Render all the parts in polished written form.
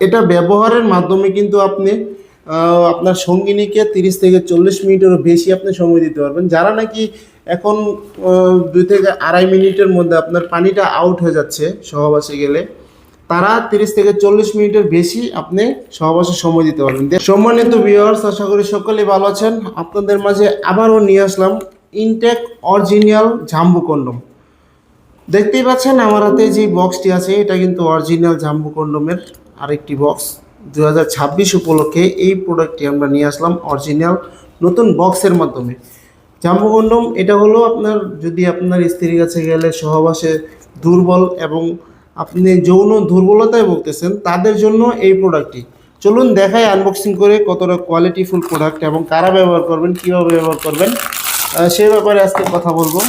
এটা ব্যবহারের মাধ্যমে কিন্তু আপনি আপনার সঙ্গিনীকে 30 থেকে 40 মিনিটেরও বেশি আপনি সময় দিতে পারবেন। যারা নাকি এখন 2 থেকে আড়াই মিনিটের মধ্যে আপনার পানিটা আউট হয়ে যাচ্ছে সহবাসে গেলে, তারা 30 থেকে 40 মিনিটের বেশি আপনি সহবাসে সময় দিতে পারবেন। সম্মানিত ভিউয়ার্স, আশা করি সকলেই ভালো আছেন। আপনাদের মাঝে আবারও নিয়ে আসলাম ইনটেক অরিজিনাল জাম্বো কন্ডম। দেখতেই পাচ্ছেন আমার হাতে যে বক্সটি আছে, এটা কিন্তু অরিজিনাল জাম্বো কন্ডোমের আরেকটি বক্স। 2026 উপলক্ষে এই প্রোডাক্টটি আমরা নিয়ে আসলাম অরিজিনাল নতুন বক্সের মাধ্যমে। জাম্বো কন্ডোম এটা হলো আপনার, যদি আপনার স্ত্রীর কাছে গেলে সহবাসে দুর্বল এবং আপনি যৌন দুর্বলতায় ভুগতেছেন, তাদের জন্য এই প্রোডাক্টটি। চলুন দেখাই আনবক্সিং করে কতটা কোয়ালিটিফুল প্রোডাক্ট এবং কারা ব্যবহার করবেন, কীভাবে ব্যবহার করবেন সে ব্যাপারে আজকে কথা বলবো।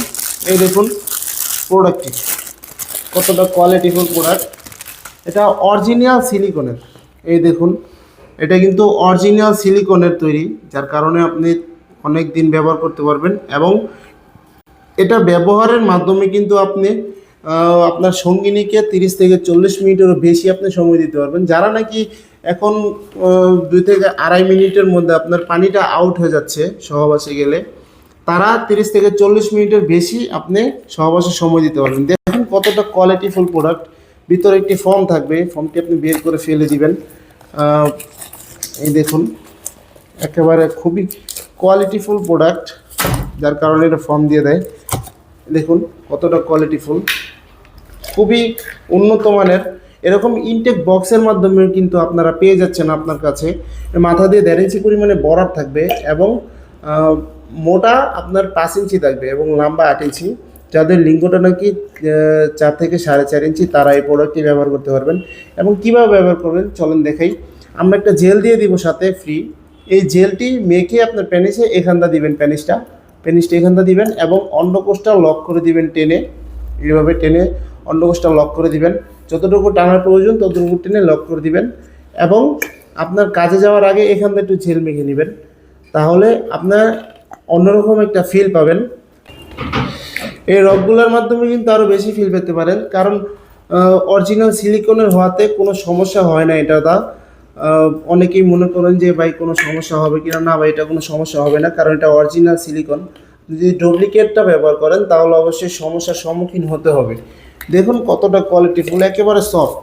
এই দেখুন প্রোডাক্টটি কতটা কোয়ালিটিফুল প্রোডাক্ট। এটা অরিজিনাল সিলিকনের। এই দেখুন, এটা কিন্তু অরিজিনাল সিলিকনের তৈরি, যার কারণে আপনি অনেক দিন ব্যবহার করতে পারবেন এবং এটা ব্যবহারের মাধ্যমে কিন্তু আপনি আপনার সঙ্গিনীকে 30 থেকে 40 মিনিটেরও বেশি আপনি সময় দিতে পারবেন। যারা নাকি এখন 2 থেকে আড়াই মিনিটের মধ্যে আপনার পানিটা আউট হয়ে যাচ্ছে সহবাসে গেলে, তারা 30 থেকে 40 মিনিটের বেশি আপনি সহবাসে সময় দিতে পারবেন। দেখুন কতটা কোয়ালিটিফুল প্রোডাক্ট। ভিতরে একটি ফর্ম থাকবে, ফর্মটি আপনি বের করে ফেলে দিবেন। এই দেখুন একেবারে খুবই কোয়ালিটিফুল প্রোডাক্ট, যার কারণে এটা ফর্ম দিয়ে দেয়। দেখুন কতটা কোয়ালিটিফুল, খুবই উন্নত মানের। এরকম ইনটেক বক্সের মাধ্যমে কিন্তু আপনারা পেয়ে যাচ্ছেন আপনার কাছে। মাথা দিয়ে 1.5 ইঞ্চি পরিমাণে বরাবর থাকবে এবং মোটা আপনার 5 ইঞ্চি থাকবে এবং লম্বা 8 ইঞ্চি। যাদের লিঙ্গটা নাকি 4 থেকে 4.5 ইঞ্চি, তারা এই প্রোডাক্টটি ব্যবহার করতে পারবেন। এবং কীভাবে ব্যবহার করবেন চলেন দেখাই। আমরা একটা জেল দিয়ে দিব সাথে ফ্রি। এই জেলটি মেখে আপনার পেনিসে এখানটা দিবেন, পেনিসটা এখানটা দিবেন এবং অন্ডকোষটা লক করে দিবেন টেনে। এইভাবে টেনে অন্ডকোষটা লক করে দিবেন, যতটুকু টানার প্রয়োজন ততটুকু টেনে লক করে দিবেন এবং আপনার কাজে যাওয়ার আগে এখানটা একটু জেল মেখে নেবেন। তাহলে আপনার অন্যরকম একটা ফিল পাবেন। এই রকগুলোর মাধ্যমে কিন্তু আরও বেশি ফিল পেতে পারেন, কারণ অরিজিনাল সিলিকনের হওয়াতে কোনো সমস্যা হয় না। এটা অনেকেই মনে করেন যে ভাই কোনো সমস্যা হবে কিনা, না ভাই এটা কোনো সমস্যা হবে না, কারণ এটা অরিজিনাল সিলিকন। যদি ডুপ্লিকেটটা ব্যবহার করেন তাহলে অবশ্যই সমস্যার সম্মুখীন হতে হবে। দেখুন কতটা কোয়ালিটিফুল, একেবারে সফট,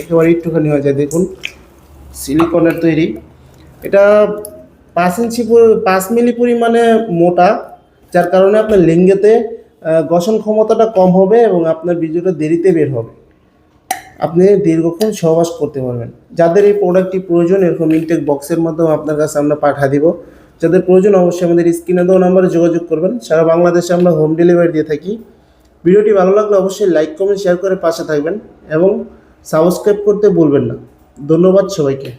একেবারে একটুখানি হয়ে যায়। দেখুন সিলিকনের তৈরি। এটা 5 মিলি পরিমাণে মোটা, যার কারণে আপনার লিঙ্গেতে গঠন ক্ষমতাটা কম হবে এবং আপনার বীর্যটা দেরিতে বের হবে। আপনি দীর্ঘক্ষণ সহবাস করতে পারবেন। যাদের এই প্রোডাক্টটি প্রয়োজন, এরকম ইনটেক বক্সের মাধ্যমে আপনার কাছে আমরা পাঠিয়ে দিব। যাদের প্রয়োজন অবশ্যই আমাদের স্ক্রিনে দেওয়া নাম্বারে যোগাযোগ করবেন। সারা বাংলাদেশে আমরা হোম ডেলিভারি দিয়ে থাকি। ভিডিওটি ভালো লাগলে অবশ্যই লাইক, কমেন্ট, শেয়ার করে পাশে থাকবেন এবং সাবস্ক্রাইব করতে ভুলবেন না। ধন্যবাদ সবাইকে।